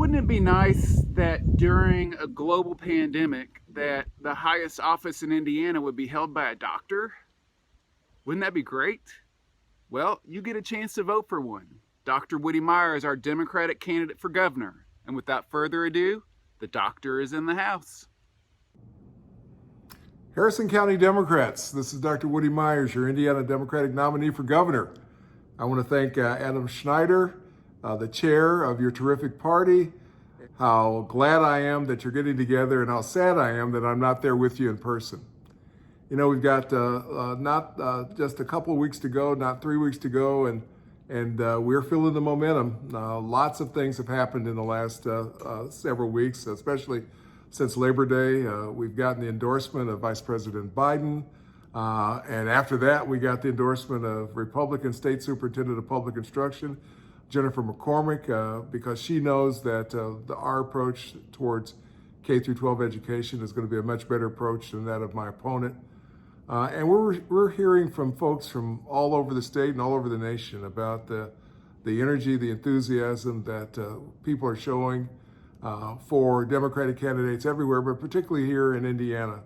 Wouldn't it be nice that during a global pandemic that the highest office in Indiana would be held by a doctor? Wouldn't that be great? Well, you get a chance to vote for one. Dr. Woody Meyer is our Democratic candidate for governor. And without further ado, the doctor is in the house. Harrison County Democrats, this is Dr. Woody Myers, your Indiana Democratic nominee for governor. I want to thank Adam Schneider, the chair of your terrific party, how glad I am that you're getting together and how sad I am that I'm not there with you in person. You know, we've got not just a couple of weeks to go, not 3 weeks to go, and we're feeling the momentum. Lots of things have happened in the last several weeks, especially since Labor Day. We've gotten the endorsement of Vice President Biden. And after that, we got the endorsement of Republican State Superintendent of Public Instruction, Jennifer McCormick, because she knows that our approach towards K through 12 education is going to be a much better approach than that of my opponent. And we're hearing from folks from all over the state and all over the nation about the energy, the enthusiasm that people are showing for Democratic candidates everywhere, but particularly here in Indiana.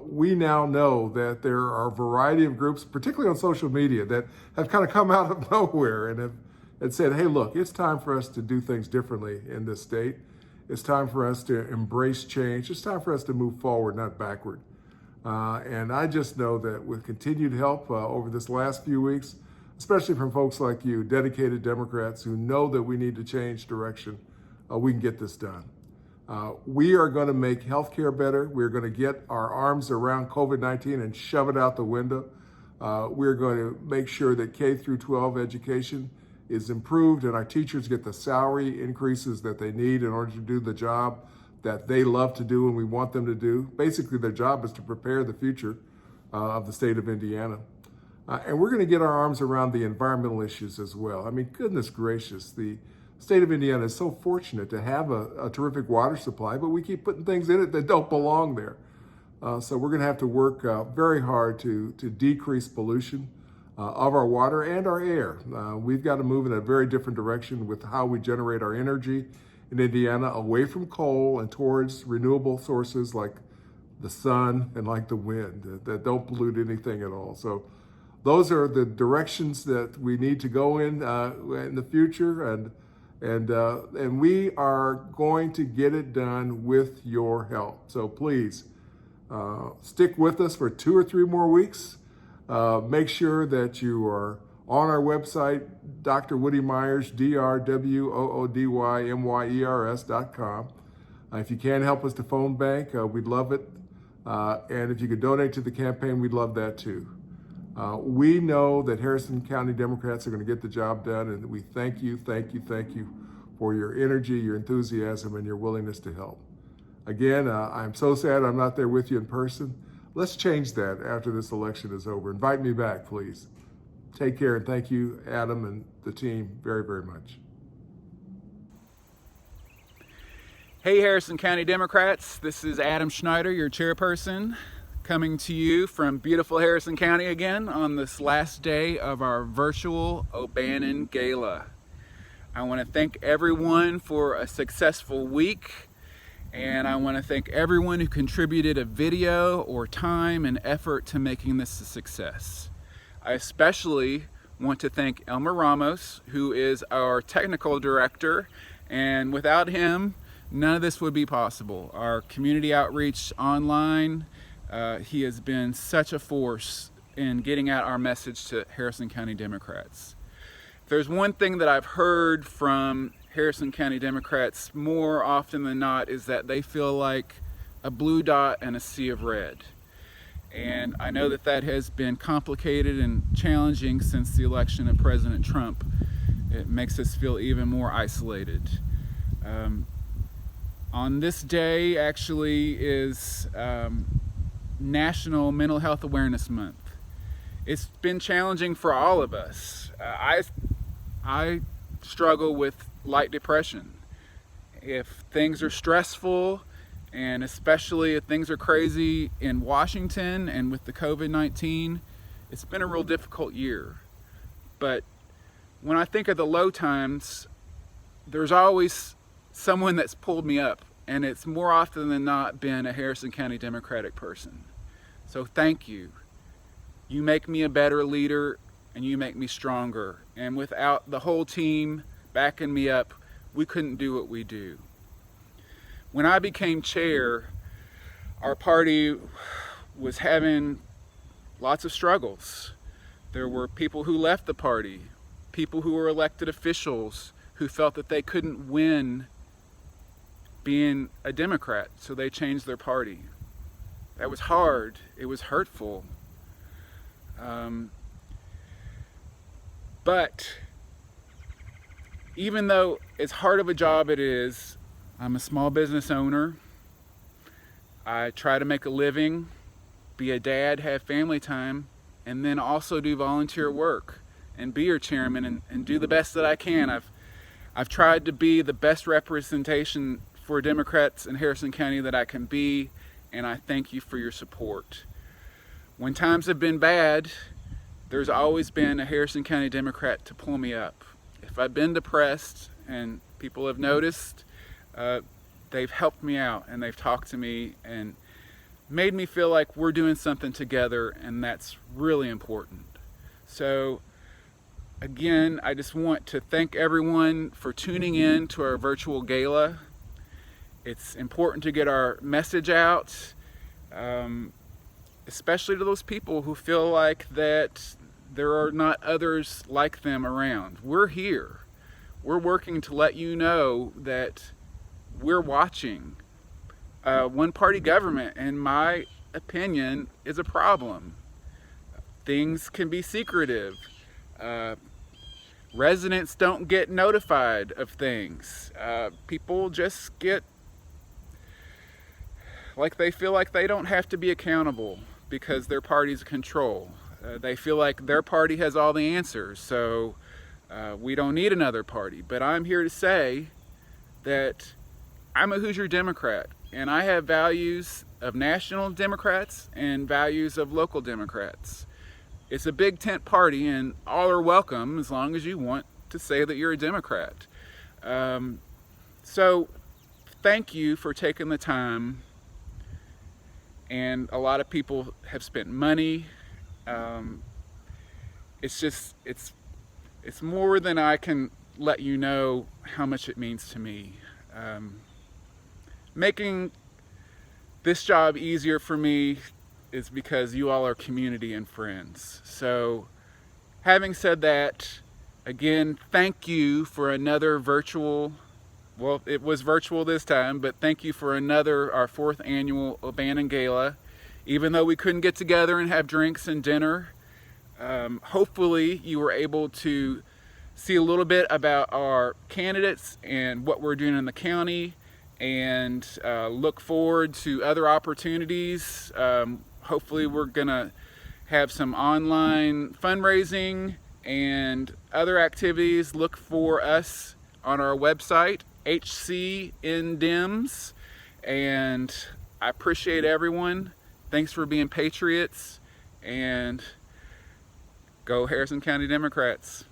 We now know that there are a variety of groups, particularly on social media, that have kind of come out of nowhere and have said, hey, look, it's time for us to do things differently in this state. It's time for us to embrace change. It's time for us to move forward, not backward. And I just know that with continued help over this last few weeks, especially from folks like you, dedicated Democrats who know that we need to change direction, we can get this done. We are going to make healthcare better. We're going to get our arms around COVID-19 and shove it out the window. We're going to make sure that K through 12 education is improved and our teachers get the salary increases that they need in order to do the job that they love to do and we want them to do. Basically, their job is to prepare the future of the state of Indiana. And we're going to get our arms around the environmental issues as well. I mean, goodness gracious, the state of Indiana is so fortunate to have a terrific water supply, but we keep putting things in it that don't belong there. So we're going to have to work very hard to decrease pollution of our water and our air. We've got to move in a very different direction with how we generate our energy in Indiana, away from coal and towards renewable sources like the sun and like the wind that don't pollute anything at all. So those are the directions that we need to go in the future, and we are going to get it done with your help. So please stick with us for 2 or 3 more weeks. Make sure that you are on our website, Dr. Woody Myers, DrWoodymyers.com. If you can help us to phone bank, we'd love it. And if you could donate to the campaign, we'd love that too. We know that Harrison County Democrats are going to get the job done, and we thank you for your energy, your enthusiasm, and your willingness to help. Again, I'm so sad I'm not there with you in person. Let's change that after this election is over. Invite me back, please. Take care, and thank you, Adam and the team, very, very much. Hey, Harrison County Democrats. This is Adam Schneider, your chairperson, coming to you from beautiful Harrison County again on this last day of our virtual O'Bannon Gala. I want to thank everyone for a successful week, and I want to thank everyone who contributed a video or time and effort to making this a success. I especially want to thank Elmer Ramos, who is our technical director, and without him, none of this would be possible. Our community outreach online, he has been such a force in getting out our message to Harrison County Democrats. If there's one thing that I've heard from Harrison County Democrats more often than not is that they feel like a blue dot in a sea of red. And I know that that has been complicated and challenging since the election of President Trump. It makes us feel even more isolated. On this day actually is National Mental Health Awareness Month. It's been challenging for all of us. I struggle with light depression. If things are stressful, and especially if things are crazy in Washington and with the COVID-19, it's been a real difficult year. But when I think of the low times, there's always someone that's pulled me up, and it's more often than not been a Harrison County Democratic person. So thank you. You make me a better leader, and you make me stronger. And without the whole team backing me up, we couldn't do what we do. When I became chair, our party was having lots of struggles. There were people who left the party, people who were elected officials who felt that they couldn't win being a Democrat, so they changed their party. That was hard. It was hurtful. But even though as hard of a job it is, I'm a small business owner. I try to make a living, be a dad, have family time, and then also do volunteer work and be your chairman and do the best that I can. I've tried to be the best representation for Democrats in Harrison County that I can be, and I thank you for your support. When times have been bad, there's always been a Harrison County Democrat to pull me up. If I've been depressed and people have noticed, they've helped me out and they've talked to me and made me feel like we're doing something together, and that's really important. So again, I just want to thank everyone for tuning in to our virtual gala. It's important to get our message out, especially to those people who feel like that there are not others like them around. We're here. We're working to let you know that we're watching. One-party government, in my opinion, is a problem. Things can be secretive. Residents don't get notified of things. People just get like they feel like they don't have to be accountable because their party's control. They feel like their party has all the answers, so we don't need another party. But I'm here to say that I'm a Hoosier Democrat, and I have values of national Democrats and values of local Democrats. It's a big tent party, and all are welcome as long as you want to say that you're a Democrat. So thank you for taking the time. And a lot of people have spent money. It's more than I can let you know how much it means to me. Making this job easier for me is because you all are community and friends. So having said that, again, thank you for another virtual, well, it was virtual this time, but thank you for our 4th annual O'Bannon Gala. Even though we couldn't get together and have drinks and dinner, hopefully you were able to see a little bit about our candidates and what we're doing in the county, and look forward to other opportunities. Hopefully we're gonna have some online fundraising and other activities. Look for us on our website, HCNDems, and I appreciate everyone. Thanks for being patriots, and go Harrison County Democrats.